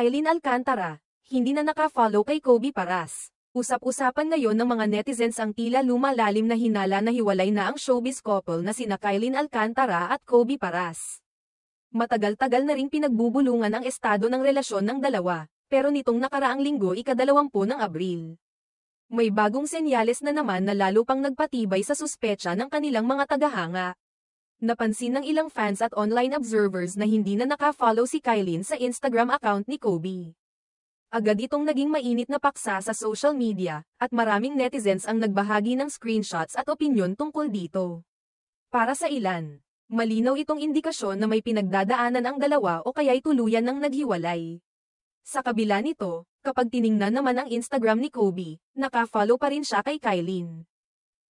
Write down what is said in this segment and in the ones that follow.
Kylie Alcantara, hindi na naka-follow kay Kobe Paras. Usap-usapan ngayon ng mga netizens ang tila lumalalim na hinala na hiwalay na ang showbiz couple na sina Kylie Alcantara at Kobe Paras. Matagal-tagal na ring pinagbubulungan ang estado ng relasyon ng dalawa, pero nitong nakaraang linggo ika-20 ng Abril. May bagong senyales na naman na lalo pang nagpatibay sa suspetsa ng kanilang mga tagahanga. Napansin ng ilang fans at online observers na hindi na naka-follow si Kylie sa Instagram account ni Kobe. Agad itong naging mainit na paksa sa social media, at maraming netizens ang nagbahagi ng screenshots at opinyon tungkol dito. Para sa ilan, malinaw itong indikasyon na may pinagdadaanan ang dalawa o kaya'y tuluyan ng naghiwalay. Sa kabila nito, kapag tiningnan naman ang Instagram ni Kobe, naka-follow pa rin siya kay Kylie,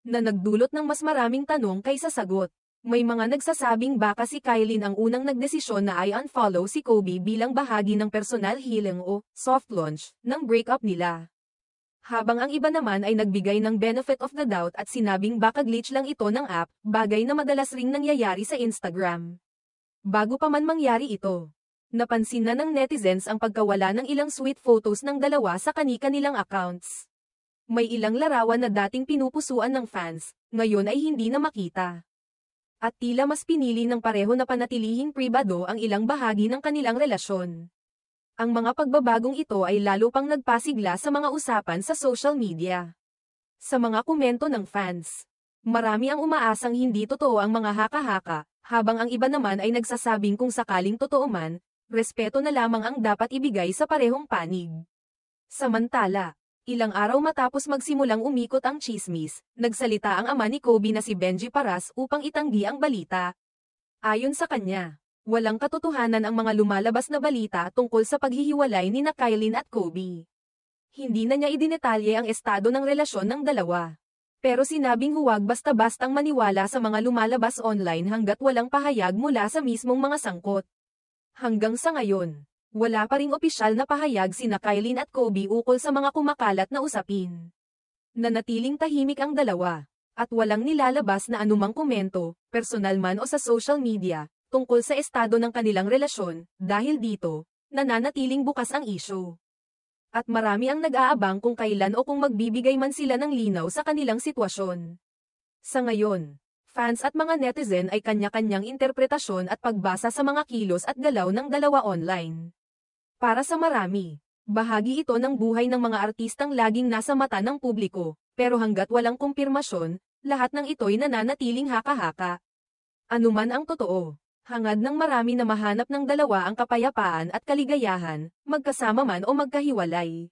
na nagdulot ng mas maraming tanong kaysa sagot. May mga nagsasabing baka si Kylie ang unang nagdesisyon na i-unfollow si Kobe bilang bahagi ng personal healing o soft launch ng breakup nila. Habang ang iba naman ay nagbigay ng benefit of the doubt at sinabing baka glitch lang ito ng app, bagay na madalas ring nangyayari sa Instagram. Bago pa man mangyari ito, napansin na ng netizens ang pagkawala ng ilang sweet photos ng dalawa sa kani-kanilang accounts. May ilang larawan na dating pinupusuan ng fans, ngayon ay hindi na makita. At tila mas pinili ng pareho na panatilihing pribado ang ilang bahagi ng kanilang relasyon. Ang mga pagbabagong ito ay lalo pang nagpasigla sa mga usapan sa social media. Sa mga komento ng fans, marami ang umaasang hindi totoo ang mga haka-haka, habang ang iba naman ay nagsasabing kung sakaling totoo man, respeto na lamang ang dapat ibigay sa parehong panig. Samantala, ilang araw matapos magsimulang umikot ang tsismis, nagsalita ang ama ni Kobe na si Benji Paras upang itanggi ang balita. Ayon sa kanya, walang katotohanan ang mga lumalabas na balita tungkol sa paghihiwalay ni Kylie at Kobe. Hindi na niya idinetalye ang estado ng relasyon ng dalawa. Pero sinabing huwag basta-bastang maniwala sa mga lumalabas online hanggat walang pahayag mula sa mismong mga sangkot. Hanggang sa ngayon, wala pa ring opisyal na pahayag sina Kylie at Kobe ukol sa mga kumakalat na usapin. Nanatiling tahimik ang dalawa, at walang nilalabas na anumang komento, personal man o sa social media, tungkol sa estado ng kanilang relasyon. Dahil dito, nananatiling bukas ang isyu. At marami ang nag-aabang kung kailan o kung magbibigay man sila ng linaw sa kanilang sitwasyon. Sa ngayon, fans at mga netizen ay kanya-kanyang interpretasyon at pagbasa sa mga kilos at galaw ng dalawa online. Para sa marami, bahagi ito ng buhay ng mga artistang laging nasa mata ng publiko, pero hanggat walang kumpirmasyon, lahat ng ito'y nananatiling haka-haka. Anuman ang totoo, hangad ng marami na mahanap ng dalawa ang kapayapaan at kaligayahan, magkasama man o magkahiwalay.